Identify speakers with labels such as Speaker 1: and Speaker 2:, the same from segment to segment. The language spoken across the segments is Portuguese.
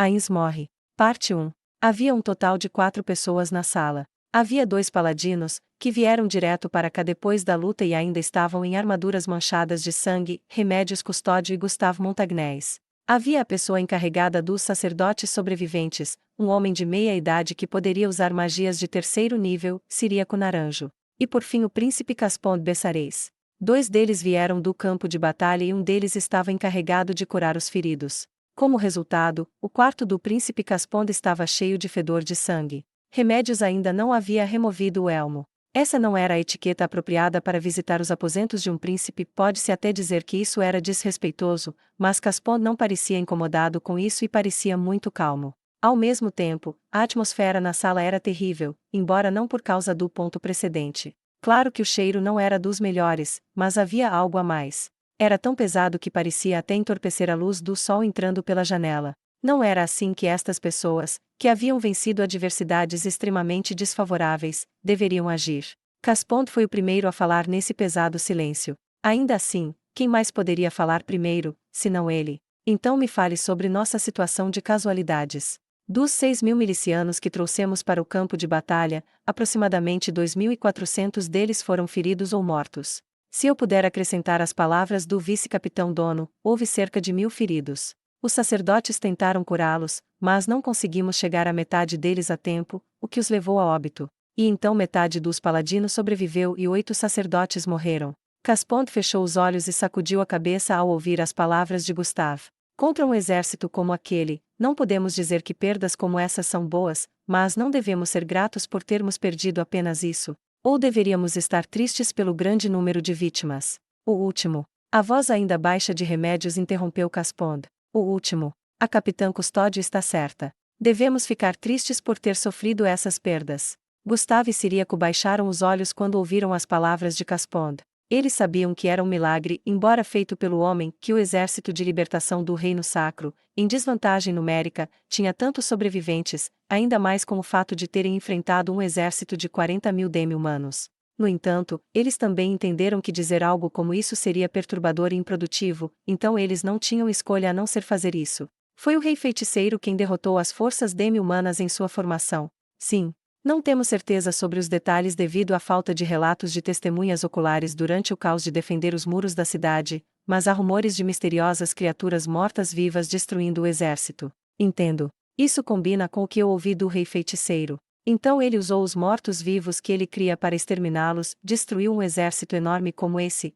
Speaker 1: Ains morre. Parte 1. Havia um total de 4 pessoas na sala. Havia 2 paladinos, que vieram direto para cá depois da luta e ainda estavam em armaduras manchadas de sangue, Remédios Custódio e Gustavo Montagnés. Havia a pessoa encarregada dos sacerdotes sobreviventes, um homem de meia idade que poderia usar magias de terceiro nível, Ciríaco Naranjo. E por fim o príncipe Caspond Bessareis. 2 deles vieram do campo de batalha e um deles estava encarregado de curar os feridos. Como resultado, o quarto do príncipe Caspond estava cheio de fedor de sangue. Remédios ainda não havia removido o elmo. Essa não era a etiqueta apropriada para visitar os aposentos de um príncipe, pode-se até dizer que isso era desrespeitoso, mas Caspond não parecia incomodado com isso e parecia muito calmo. Ao mesmo tempo, a atmosfera na sala era terrível, embora não por causa do ponto precedente. Claro que o cheiro não era dos melhores, mas havia algo a mais. Era tão pesado que parecia até entorpecer a luz do sol entrando pela janela. Não era assim que estas pessoas, que haviam vencido adversidades extremamente desfavoráveis, deveriam agir. Caspond foi o primeiro a falar nesse pesado silêncio. Ainda assim, quem mais poderia falar primeiro, senão ele? Então me fale sobre nossa situação de casualidades. Dos 6.000 milicianos que trouxemos para o campo de batalha, aproximadamente 2.400 deles foram feridos ou mortos. Se eu puder acrescentar as palavras do vice-capitão Dono, houve cerca de 1.000 feridos. Os sacerdotes tentaram curá-los, mas não conseguimos chegar à metade deles a tempo, o que os levou a óbito. E então metade dos paladinos sobreviveu e 8 sacerdotes morreram. Caspond fechou os olhos e sacudiu a cabeça ao ouvir as palavras de Gustave. Contra um exército como aquele, não podemos dizer que perdas como essas são boas, mas não devemos ser gratos por termos perdido apenas isso. Ou deveríamos estar tristes pelo grande número de vítimas? O último. A voz ainda baixa de Remédios interrompeu Caspond. O último. A capitã Custódio está certa. Devemos ficar tristes por ter sofrido essas perdas. Gustavo e Ciríaco baixaram os olhos quando ouviram as palavras de Caspond. Eles sabiam que era um milagre, embora feito pelo homem, que o exército de libertação do Reino Sacro, em desvantagem numérica, tinha tantos sobreviventes, ainda mais com o fato de terem enfrentado um exército de 40.000 demi-humanos. No entanto, eles também entenderam que dizer algo como isso seria perturbador e improdutivo, então eles não tinham escolha a não ser fazer isso. Foi o Rei Feiticeiro quem derrotou as forças demi-humanas em sua formação. Sim. Não temos certeza sobre os detalhes devido à falta de relatos de testemunhas oculares durante o caos de defender os muros da cidade, mas há rumores de misteriosas criaturas mortas-vivas destruindo o exército. Entendo. Isso combina com o que eu ouvi do Rei Feiticeiro. Então ele usou os mortos-vivos que ele cria para exterminá-los, destruiu um exército enorme como esse.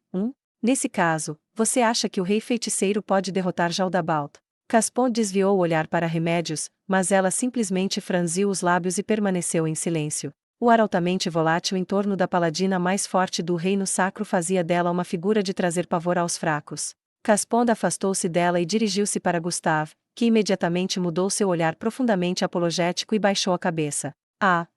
Speaker 1: Nesse caso, você acha que o Rei Feiticeiro pode derrotar Jaldabalt? Caspond desviou o olhar para Remédios, mas ela simplesmente franziu os lábios e permaneceu em silêncio. O ar altamente volátil em torno da paladina mais forte do reino sacro fazia dela uma figura de trazer pavor aos fracos. Caspond afastou-se dela e dirigiu-se para Gustave, que imediatamente mudou seu olhar profundamente apologético e baixou a cabeça.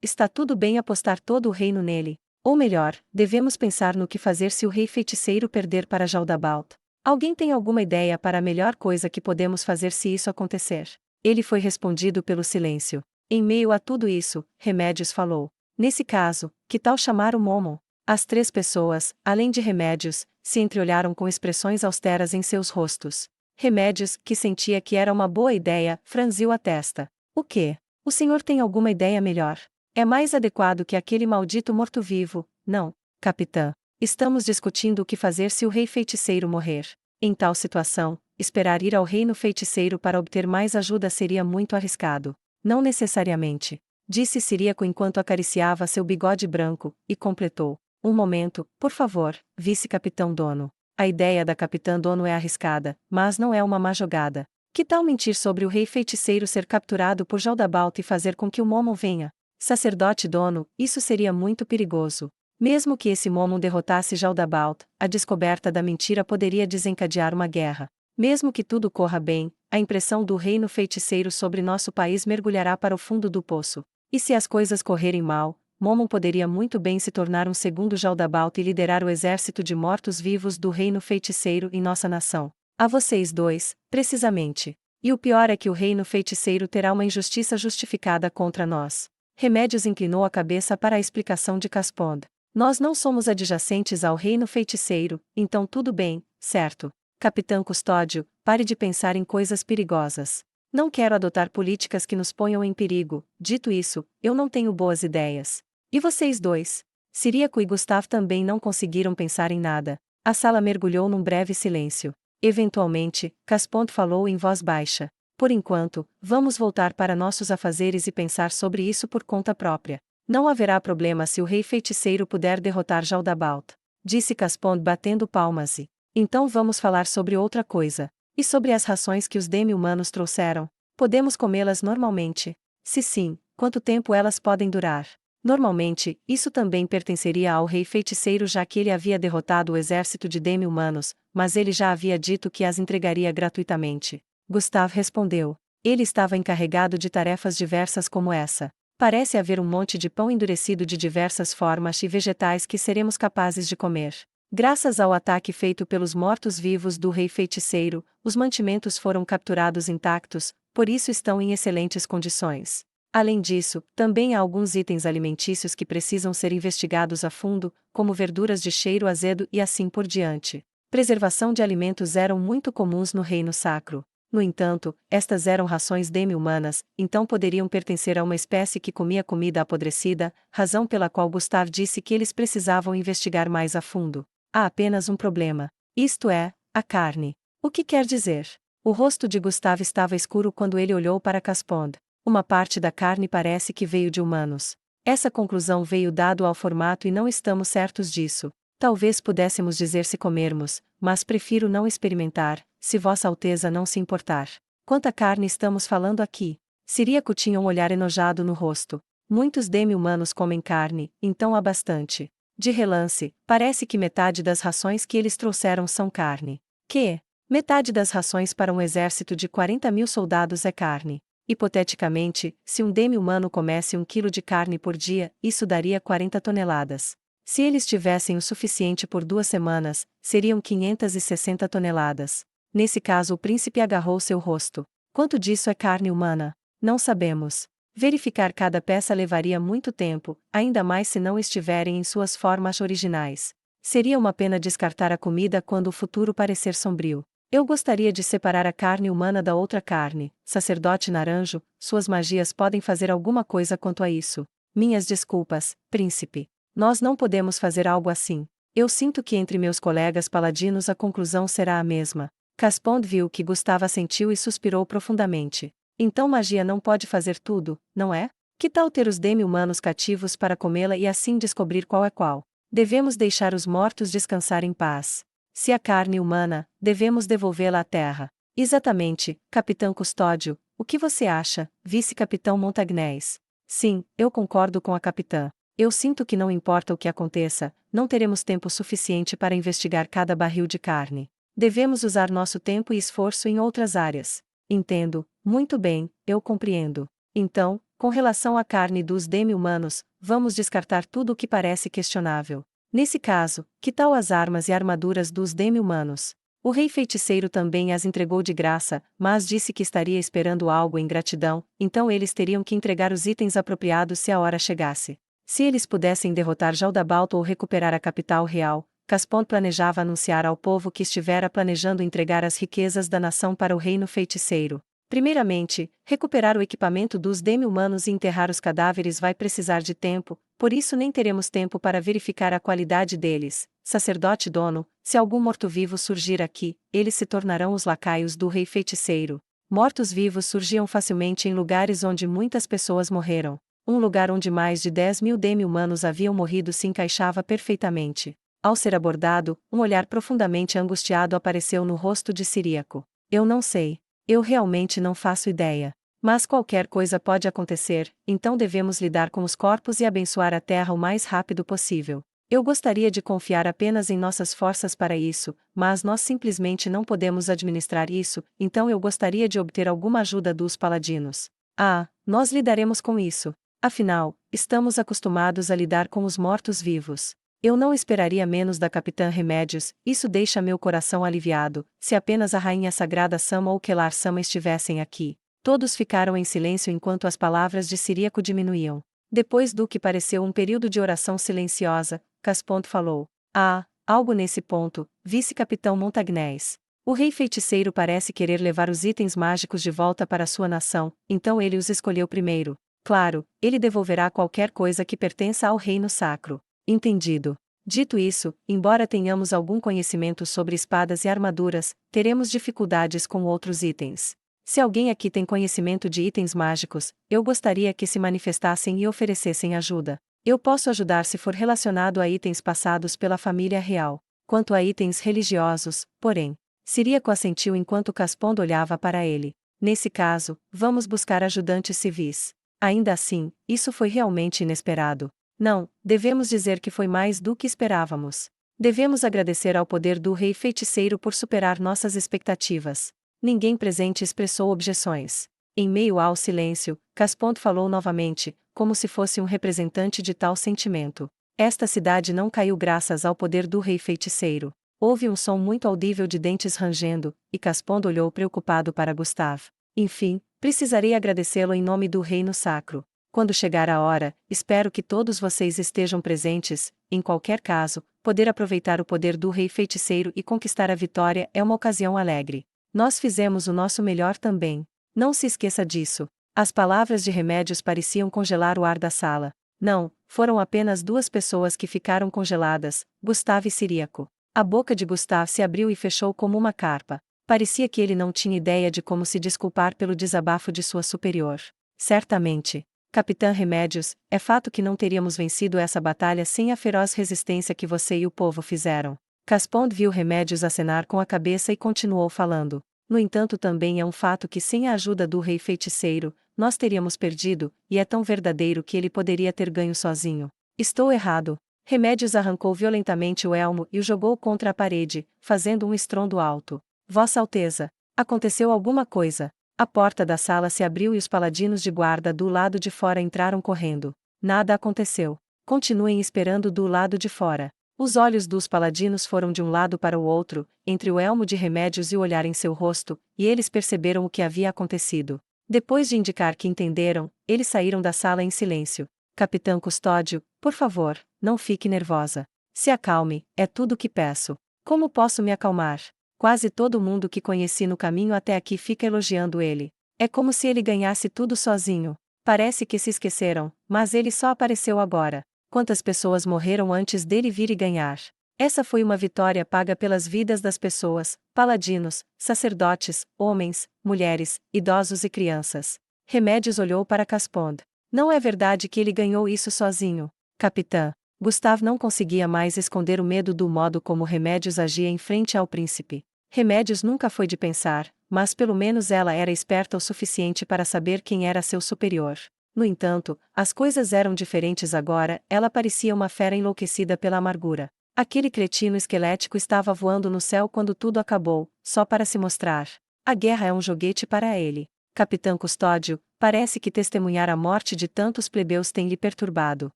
Speaker 1: Está tudo bem apostar todo o reino nele. Ou melhor, devemos pensar no que fazer se o Rei Feiticeiro perder para Jaldabalt. Alguém tem alguma ideia para a melhor coisa que podemos fazer se isso acontecer? Ele foi respondido pelo silêncio. Em meio a tudo isso, Remédios falou. Nesse caso, que tal chamar o Momo? As 3 pessoas, além de Remédios, se entreolharam com expressões austeras em seus rostos. Remédios, que sentia que era uma boa ideia, franziu a testa. O quê? O senhor tem alguma ideia melhor? É mais adequado que aquele maldito morto-vivo, não, capitã. Estamos discutindo o que fazer se o Rei Feiticeiro morrer. Em tal situação, esperar ir ao Reino Feiticeiro para obter mais ajuda seria muito arriscado. Não necessariamente, disse Ciríaco enquanto acariciava seu bigode branco, e completou. Um momento, por favor, vice-capitão Dono. A ideia da capitã Dono é arriscada, mas não é uma má jogada. Que tal mentir sobre o Rei Feiticeiro ser capturado por Jaldabalt e fazer com que o Momo venha? Sacerdote Dono, isso seria muito perigoso. Mesmo que esse Momo derrotasse Jaldabalt, a descoberta da mentira poderia desencadear uma guerra. Mesmo que tudo corra bem, a impressão do reino feiticeiro sobre nosso país mergulhará para o fundo do poço. E se as coisas correrem mal, Momo poderia muito bem se tornar um segundo Jaldabalt e liderar o exército de mortos-vivos do reino feiticeiro em nossa nação. A vocês 2, precisamente. E o pior é que o reino feiticeiro terá uma injustiça justificada contra nós. Remédios inclinou a cabeça para a explicação de Caspond. Nós não somos adjacentes ao reino feiticeiro, então tudo bem, certo? Capitã Custódio, pare de pensar em coisas perigosas. Não quero adotar políticas que nos ponham em perigo. Dito isso, eu não tenho boas ideias. E vocês dois? Ciríaco e Gustav também não conseguiram pensar em nada. A sala mergulhou num breve silêncio. Eventualmente, Caspont falou em voz baixa. Por enquanto, vamos voltar para nossos afazeres e pensar sobre isso por conta própria. Não haverá problema se o rei feiticeiro puder derrotar Jaldabaoth, disse Caspont batendo palmas e... Então vamos falar sobre outra coisa. E sobre as rações que os demi-humanos trouxeram? Podemos comê-las normalmente? Se sim, quanto tempo elas podem durar? Normalmente, isso também pertenceria ao rei feiticeiro já que ele havia derrotado o exército de demi-humanos, mas ele já havia dito que as entregaria gratuitamente. Gustav respondeu. Ele estava encarregado de tarefas diversas como essa. Parece haver um monte de pão endurecido de diversas formas e vegetais que seremos capazes de comer. Graças ao ataque feito pelos mortos-vivos do rei feiticeiro, os mantimentos foram capturados intactos, por isso estão em excelentes condições. Além disso, também há alguns itens alimentícios que precisam ser investigados a fundo, como verduras de cheiro azedo e assim por diante. Preservação de alimentos eram muito comuns no Reino Sacro. No entanto, estas eram rações demi-humanas, então poderiam pertencer a uma espécie que comia comida apodrecida, razão pela qual Gustav disse que eles precisavam investigar mais a fundo. Há apenas um problema. Isto é, a carne. O que quer dizer? O rosto de Gustav estava escuro quando ele olhou para Caspond. Uma parte da carne parece que veio de humanos. Essa conclusão veio dado ao formato e não estamos certos disso. Talvez pudéssemos dizer se comermos, mas prefiro não experimentar, se Vossa Alteza não se importar. Quanta carne estamos falando aqui? Ciríaco tinha um olhar enojado no rosto. Muitos demi-humanos comem carne, então há bastante. De relance, parece que metade das rações que eles trouxeram são carne. Que? Metade das rações para um exército de 40.000 soldados é carne. Hipoteticamente, se um demi-humano comesse 1 quilo de carne por dia, isso daria 40 toneladas. Se eles tivessem o suficiente por 2 semanas, seriam 560 toneladas. Nesse caso o príncipe agarrou seu rosto. Quanto disso é carne humana? Não sabemos. Verificar cada peça levaria muito tempo, ainda mais se não estiverem em suas formas originais. Seria uma pena descartar a comida quando o futuro parecer sombrio. Eu gostaria de separar a carne humana da outra carne. Sacerdote Naranjo, suas magias podem fazer alguma coisa quanto a isso. Minhas desculpas, príncipe. Nós não podemos fazer algo assim. Eu sinto que entre meus colegas paladinos a conclusão será a mesma. Caspond viu que Gustav assentiu e suspirou profundamente. Então magia não pode fazer tudo, não é? Que tal ter os demi-humanos cativos para comê-la e assim descobrir qual é qual? Devemos deixar os mortos descansar em paz. Se a carne humana, devemos devolvê-la à terra. Exatamente, Capitão Custódio, o que você acha, Vice-Capitão Montagnés? Sim, eu concordo com a capitã. Eu sinto que não importa o que aconteça, não teremos tempo suficiente para investigar cada barril de carne. Devemos usar nosso tempo e esforço em outras áreas. Entendo, muito bem, eu compreendo. Então, com relação à carne dos demi-humanos, vamos descartar tudo o que parece questionável. Nesse caso, que tal as armas e armaduras dos demi-humanos? O rei feiticeiro também as entregou de graça, mas disse que estaria esperando algo em gratidão, então eles teriam que entregar os itens apropriados se a hora chegasse. Se eles pudessem derrotar Jaldabaoth ou recuperar a capital real, Caspond planejava anunciar ao povo que estivera planejando entregar as riquezas da nação para o reino feiticeiro. Primeiramente, recuperar o equipamento dos demi-humanos e enterrar os cadáveres vai precisar de tempo, por isso nem teremos tempo para verificar a qualidade deles. Sacerdote dono, se algum morto-vivo surgir aqui, eles se tornarão os lacaios do rei feiticeiro. Mortos-vivos surgiam facilmente em lugares onde muitas pessoas morreram. Um lugar onde mais de 10.000 demi-humanos haviam morrido se encaixava perfeitamente. Ao ser abordado, um olhar profundamente angustiado apareceu no rosto de Ciríaco. Eu não sei. Eu realmente não faço ideia. Mas qualquer coisa pode acontecer, então devemos lidar com os corpos e abençoar a terra o mais rápido possível. Eu gostaria de confiar apenas em nossas forças para isso, mas nós simplesmente não podemos administrar isso, então eu gostaria de obter alguma ajuda dos paladinos. Ah, nós lidaremos com isso. Afinal, estamos acostumados a lidar com os mortos-vivos. Eu não esperaria menos da Capitã Remédios, isso deixa meu coração aliviado, se apenas a Rainha Sagrada Sama ou Quelar Sama estivessem aqui. Todos ficaram em silêncio enquanto as palavras de Ciríaco diminuíam. Depois do que pareceu um período de oração silenciosa, Caspond falou. Ah, algo nesse ponto, Vice-Capitão Montagnés. O rei feiticeiro parece querer levar os itens mágicos de volta para sua nação, então ele os escolheu primeiro. Claro, ele devolverá qualquer coisa que pertença ao reino sacro. Entendido. Dito isso, embora tenhamos algum conhecimento sobre espadas e armaduras, teremos dificuldades com outros itens. Se alguém aqui tem conhecimento de itens mágicos, eu gostaria que se manifestassem e oferecessem ajuda. Eu posso ajudar se for relacionado a itens passados pela família real. Quanto a itens religiosos, porém, Siríaco assentiu enquanto Caspond olhava para ele. Nesse caso, vamos buscar ajudantes civis. Ainda assim, isso foi realmente inesperado. Não, devemos dizer que foi mais do que esperávamos. Devemos agradecer ao poder do rei feiticeiro por superar nossas expectativas. Ninguém presente expressou objeções. Em meio ao silêncio, Caspond falou novamente, como se fosse um representante de tal sentimento. Esta cidade não caiu graças ao poder do rei feiticeiro. Houve um som muito audível de dentes rangendo, e Caspond olhou preocupado para Gustave. Enfim, precisarei agradecê-lo em nome do reino sacro. Quando chegar a hora, espero que todos vocês estejam presentes. Em qualquer caso, poder aproveitar o poder do rei feiticeiro e conquistar a vitória é uma ocasião alegre. Nós fizemos o nosso melhor também. Não se esqueça disso. As palavras de Remédios pareciam congelar o ar da sala. Não, foram apenas duas pessoas que ficaram congeladas, Gustave e Siríaco. A boca de Gustave se abriu e fechou como uma carpa. Parecia que ele não tinha ideia de como se desculpar pelo desabafo de sua superior. Certamente, Capitã Remédios, é fato que não teríamos vencido essa batalha sem a feroz resistência que você e o povo fizeram. Caspond viu Remédios acenar com a cabeça e continuou falando. No entanto, também é um fato que sem a ajuda do rei feiticeiro, nós teríamos perdido, e é tão verdadeiro que ele poderia ter ganho sozinho. Estou errado. Remédios arrancou violentamente o elmo e o jogou contra a parede, fazendo um estrondo alto. Vossa Alteza, aconteceu alguma coisa. A porta da sala se abriu e os paladinos de guarda do lado de fora entraram correndo. Nada aconteceu. Continuem esperando do lado de fora. Os olhos dos paladinos foram de um lado para o outro, entre o elmo de Remédios e o olhar em seu rosto, e eles perceberam o que havia acontecido. Depois de indicar que entenderam, eles saíram da sala em silêncio. Capitão Custódio, por favor, não fique nervosa. Se acalme, é tudo o que peço. Como posso me acalmar? Quase todo mundo que conheci no caminho até aqui fica elogiando ele. É como se ele ganhasse tudo sozinho. Parece que se esqueceram, mas ele só apareceu agora. Quantas pessoas morreram antes dele vir e ganhar? Essa foi uma vitória paga pelas vidas das pessoas, paladinos, sacerdotes, homens, mulheres, idosos e crianças. Remédios olhou para Caspond. Não é verdade que ele ganhou isso sozinho, capitã. Gustave não conseguia mais esconder o medo do modo como Remédios agia em frente ao príncipe. Remédios nunca foi de pensar, mas pelo menos ela era esperta o suficiente para saber quem era seu superior. No entanto, as coisas eram diferentes agora, ela parecia uma fera enlouquecida pela amargura. Aquele cretino esquelético estava voando no céu quando tudo acabou, só para se mostrar. A guerra é um joguete para ele. Capitão Custódio, parece que testemunhar a morte de tantos plebeus tem lhe perturbado.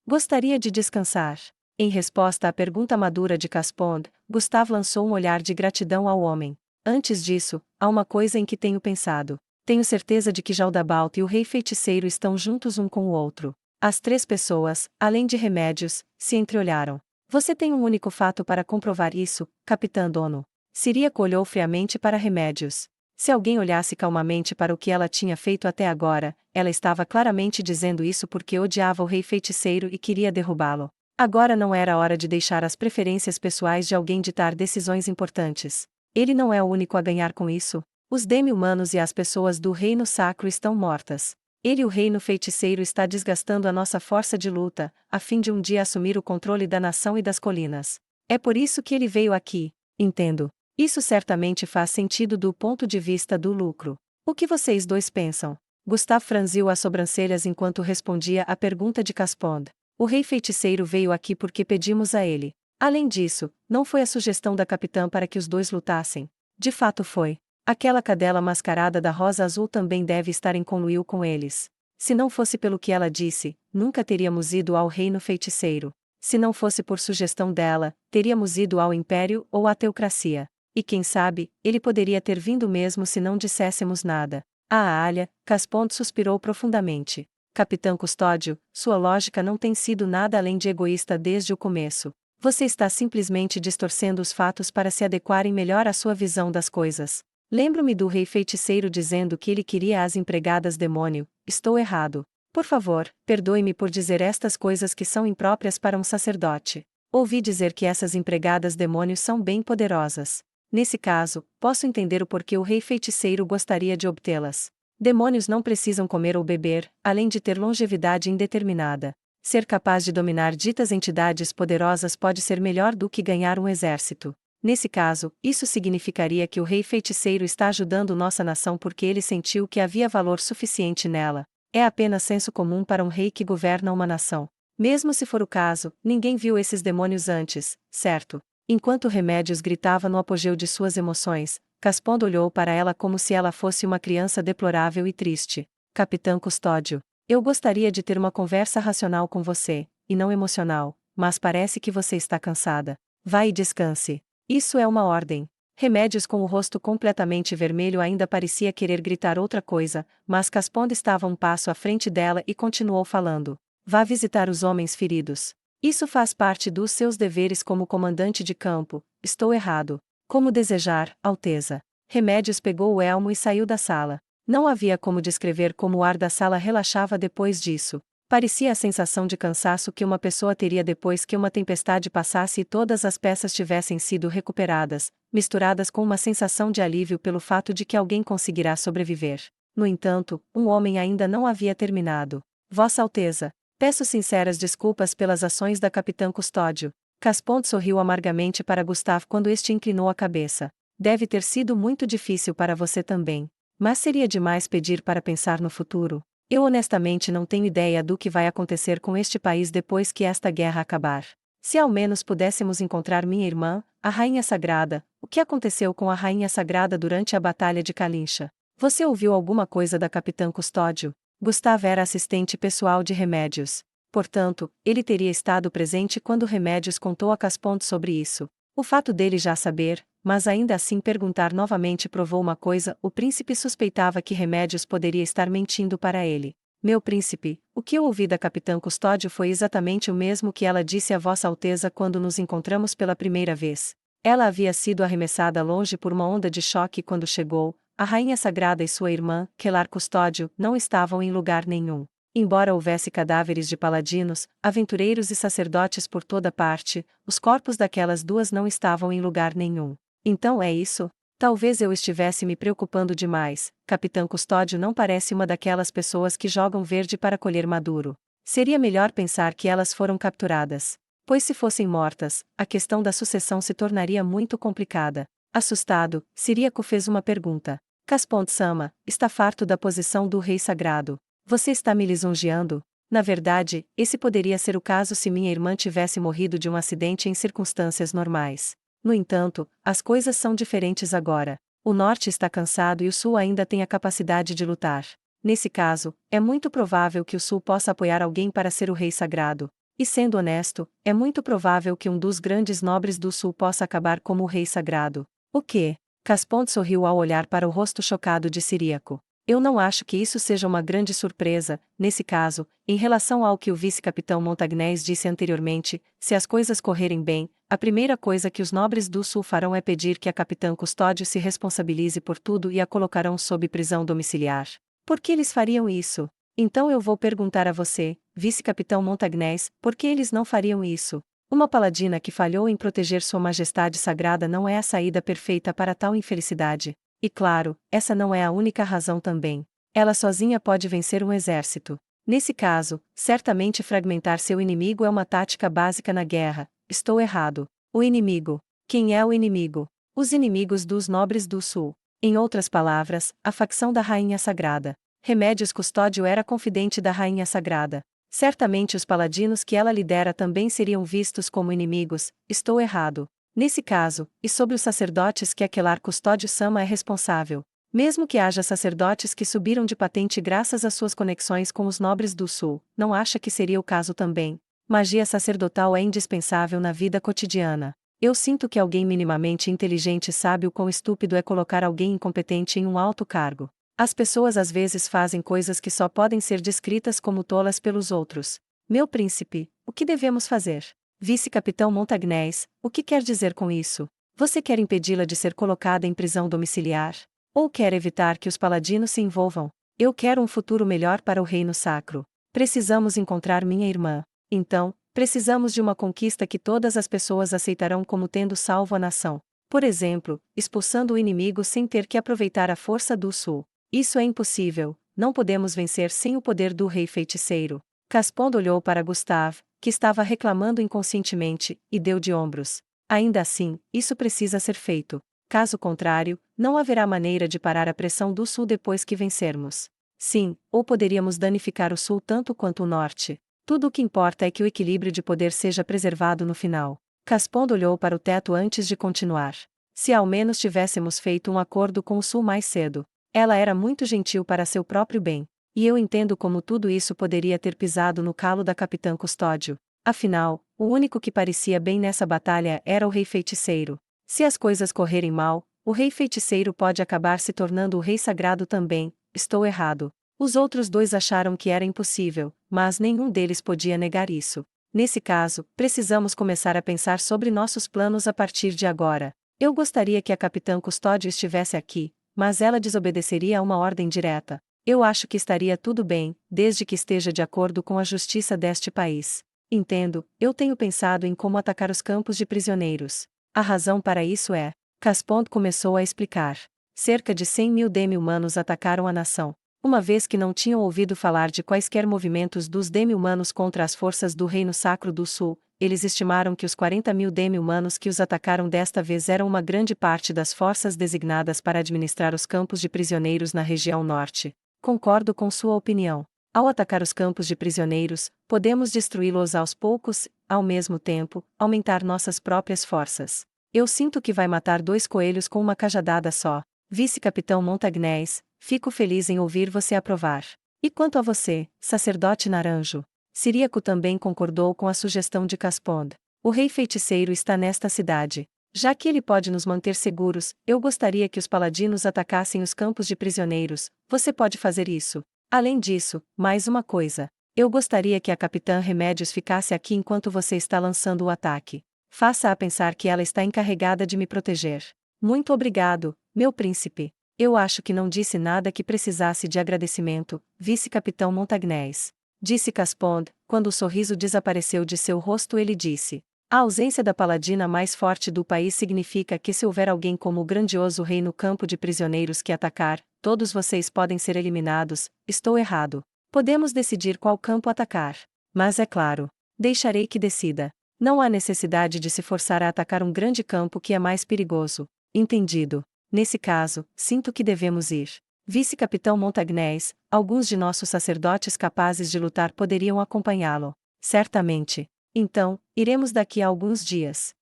Speaker 1: Gostaria de descansar. Em resposta à pergunta madura de Caspond, Gustave lançou um olhar de gratidão ao homem. Antes disso, há uma coisa em que tenho pensado. Tenho certeza de que Jaldabaoth e o rei feiticeiro estão juntos um com o outro. As três pessoas, além de Remédios, se entreolharam. Você tem um único fato para comprovar isso, Capitã Dono. Siríaco olhou friamente para Remédios. Se alguém olhasse calmamente para o que ela tinha feito até agora, ela estava claramente dizendo isso porque odiava o rei feiticeiro e queria derrubá-lo. Agora não era hora de deixar as preferências pessoais de alguém ditar decisões importantes. Ele não é o único a ganhar com isso. Os demi-humanos e as pessoas do reino sacro estão mortas. Ele e o reino feiticeiro está desgastando a nossa força de luta, a fim de um dia assumir o controle da nação e das colinas. É por isso que ele veio aqui. Entendo. Isso certamente faz sentido do ponto de vista do lucro. O que vocês dois pensam? Gustave franziu as sobrancelhas enquanto respondia à pergunta de Caspond. O rei feiticeiro veio aqui porque pedimos a ele. Além disso, não foi a sugestão da capitã para que os dois lutassem. De fato foi. Aquela cadela mascarada da rosa azul também deve estar em conluio com eles. Se não fosse pelo que ela disse, nunca teríamos ido ao reino feiticeiro. Se não fosse por sugestão dela, teríamos ido ao império ou à teocracia. E quem sabe, ele poderia ter vindo mesmo se não disséssemos nada. Ah, Alia, Caspond suspirou profundamente. Capitão Custódio, sua lógica não tem sido nada além de egoísta desde o começo. Você está simplesmente distorcendo os fatos para se adequarem melhor à sua visão das coisas. Lembro-me do rei feiticeiro dizendo que ele queria as empregadas demônio. Estou errado. Por favor, perdoe-me por dizer estas coisas que são impróprias para um sacerdote. Ouvi dizer que essas empregadas demônios são bem poderosas. Nesse caso, posso entender o porquê o rei feiticeiro gostaria de obtê-las. Demônios não precisam comer ou beber, além de ter longevidade indeterminada. Ser capaz de dominar ditas entidades poderosas pode ser melhor do que ganhar um exército. Nesse caso, isso significaria que o rei feiticeiro está ajudando nossa nação porque ele sentiu que havia valor suficiente nela. É apenas senso comum para um rei que governa uma nação. Mesmo se for o caso, ninguém viu esses demônios antes, certo? Enquanto Remédios gritava no apogeu de suas emoções, Caspond olhou para ela como se ela fosse uma criança deplorável e triste. Capitã Custódio, eu gostaria de ter uma conversa racional com você, e não emocional, mas parece que você está cansada. Vá e descanse. Isso é uma ordem. Remédios com o rosto completamente vermelho ainda parecia querer gritar outra coisa, mas Caspond estava um passo à frente dela e continuou falando. Vá visitar os homens feridos. Isso faz parte dos seus deveres como comandante de campo. Estou errado. Como desejar, Alteza. Remédios pegou o elmo e saiu da sala. Não havia como descrever como o ar da sala relaxava depois disso. Parecia a sensação de cansaço que uma pessoa teria depois que uma tempestade passasse e todas as peças tivessem sido recuperadas, misturadas com uma sensação de alívio pelo fato de que alguém conseguirá sobreviver. No entanto, um homem ainda não havia terminado. Vossa Alteza, peço sinceras desculpas pelas ações da Capitã Custódio. Caspond sorriu amargamente para Gustave quando este inclinou a cabeça. Deve ter sido muito difícil para você também. Mas seria demais pedir para pensar no futuro. Eu honestamente não tenho ideia do que vai acontecer com este país depois que esta guerra acabar. Se ao menos pudéssemos encontrar minha irmã, a Rainha Sagrada, o que aconteceu com a Rainha Sagrada durante a Batalha de Kalincha? Você ouviu alguma coisa da Capitã Custódio? Gustave era assistente pessoal de Remédios. Portanto, ele teria estado presente quando Remédios contou a Caspond sobre isso. O fato dele já saber, mas ainda assim perguntar novamente provou uma coisa: o príncipe suspeitava que Remédios poderia estar mentindo para ele. Meu príncipe, o que eu ouvi da Capitã Custódio foi exatamente o mesmo que ela disse a Vossa Alteza quando nos encontramos pela primeira vez. Ela havia sido arremessada longe por uma onda de choque quando chegou. A Rainha Sagrada e sua irmã, Quelar Custódio, não estavam em lugar nenhum. Embora houvesse cadáveres de paladinos, aventureiros e sacerdotes por toda parte, os corpos daquelas duas não estavam em lugar nenhum. Então é isso? Talvez eu estivesse me preocupando demais. Capitã Custódio não parece uma daquelas pessoas que jogam verde para colher maduro. Seria melhor pensar que elas foram capturadas. Pois se fossem mortas, a questão da sucessão se tornaria muito complicada. Assustado, Siríaco fez uma pergunta. Caspond-sama, está farto da posição do rei sagrado. Você está me lisonjeando? Na verdade, esse poderia ser o caso se minha irmã tivesse morrido de um acidente em circunstâncias normais. No entanto, as coisas são diferentes agora. O norte está cansado e o sul ainda tem a capacidade de lutar. Nesse caso, é muito provável que o sul possa apoiar alguém para ser o rei sagrado. E sendo honesto, é muito provável que um dos grandes nobres do sul possa acabar como o rei sagrado. O quê? Caspond sorriu ao olhar para o rosto chocado de Siríaco. Eu não acho que isso seja uma grande surpresa. Nesse caso, em relação ao que o vice-capitão Montagnés disse anteriormente, se as coisas correrem bem, a primeira coisa que os nobres do sul farão é pedir que a Capitã Custódio se responsabilize por tudo e a colocarão sob prisão domiciliar. Por que eles fariam isso? Então eu vou perguntar a você, vice-capitão Montagnés, por que eles não fariam isso? Uma paladina que falhou em proteger Sua Majestade Sagrada não é a saída perfeita para tal infelicidade. E claro, essa não é a única razão também. Ela sozinha pode vencer um exército. Nesse caso, certamente fragmentar seu inimigo é uma tática básica na guerra. Estou errado. O inimigo. Quem é o inimigo? Os inimigos dos nobres do sul. Em outras palavras, a facção da Rainha Sagrada. Remédios Custódio era confidente da Rainha Sagrada. Certamente os paladinos que ela lidera também seriam vistos como inimigos. Estou errado. Nesse caso, e sobre os sacerdotes que Quelar Custódio-sama é responsável. Mesmo que haja sacerdotes que subiram de patente graças às suas conexões com os nobres do sul, não acha que seria o caso também? Magia sacerdotal é indispensável na vida cotidiana. Eu sinto que alguém minimamente inteligente sabe o quão estúpido é colocar alguém incompetente em um alto cargo. As pessoas às vezes fazem coisas que só podem ser descritas como tolas pelos outros. Meu príncipe, o que devemos fazer? Vice-capitão Montagnés, o que quer dizer com isso? Você quer impedi-la de ser colocada em prisão domiciliar? Ou quer evitar que os paladinos se envolvam? Eu quero um futuro melhor para o reino sacro. Precisamos encontrar minha irmã. Então, precisamos de uma conquista que todas as pessoas aceitarão como tendo salvo a nação. Por exemplo, expulsando o inimigo sem ter que aproveitar a força do sul. Isso é impossível, não podemos vencer sem o poder do rei feiticeiro. Caspond olhou para Gustave, que estava reclamando inconscientemente, e deu de ombros. Ainda assim, isso precisa ser feito. Caso contrário, não haverá maneira de parar a pressão do sul depois que vencermos. Sim, ou poderíamos danificar o sul tanto quanto o norte. Tudo o que importa é que o equilíbrio de poder seja preservado no final. Caspond olhou para o teto antes de continuar. Se ao menos tivéssemos feito um acordo com o sul mais cedo. Ela era muito gentil para seu próprio bem. E eu entendo como tudo isso poderia ter pisado no calo da capitã Custódio. Afinal, o único que parecia bem nessa batalha era o rei feiticeiro. Se as coisas correrem mal, o rei feiticeiro pode acabar se tornando o rei sagrado também. Estou errado. Os outros dois acharam que era impossível, mas nenhum deles podia negar isso. Nesse caso, precisamos começar a pensar sobre nossos planos a partir de agora. Eu gostaria que a capitã Custódio estivesse aqui, mas ela desobedeceria a uma ordem direta. Eu acho que estaria tudo bem, desde que esteja de acordo com a justiça deste país. Entendo, eu tenho pensado em como atacar os campos de prisioneiros. A razão para isso é... Caspond começou a explicar. Cerca de 100.000 demi-humanos atacaram a nação. Uma vez que não tinham ouvido falar de quaisquer movimentos dos demi-humanos contra as forças do Reino Sacro do Sul, eles estimaram que os 40.000 demi-humanos que os atacaram desta vez eram uma grande parte das forças designadas para administrar os campos de prisioneiros na região norte. Concordo com sua opinião. Ao atacar os campos de prisioneiros, podemos destruí-los aos poucos, ao mesmo tempo, aumentar nossas próprias forças. Eu sinto que vai matar 2 coelhos com uma cajadada só. Vice-capitão Montagnés, fico feliz em ouvir você aprovar. E quanto a você, sacerdote Naranjo? Ciríaco também concordou com a sugestão de Caspond. O rei feiticeiro está nesta cidade. Já que ele pode nos manter seguros, eu gostaria que os paladinos atacassem os campos de prisioneiros. Você pode fazer isso. Além disso, mais uma coisa. Eu gostaria que a capitã Remédios ficasse aqui enquanto você está lançando o ataque. Faça-a pensar que ela está encarregada de me proteger. Muito obrigado, meu príncipe. Eu acho que não disse nada que precisasse de agradecimento, vice-capitão Montagnés. Disse Caspond, quando o sorriso desapareceu de seu rosto ele disse. A ausência da paladina mais forte do país significa que se houver alguém como o grandioso rei no campo de prisioneiros que atacar, todos vocês podem ser eliminados. Estou errado. Podemos decidir qual campo atacar. Mas é claro, deixarei que decida. Não há necessidade de se forçar a atacar um grande campo que é mais perigoso. Entendido. Nesse caso, sinto que devemos ir. Vice-capitão Montagnés, alguns de nossos sacerdotes capazes de lutar poderiam acompanhá-lo. Certamente. Então, iremos daqui a alguns dias.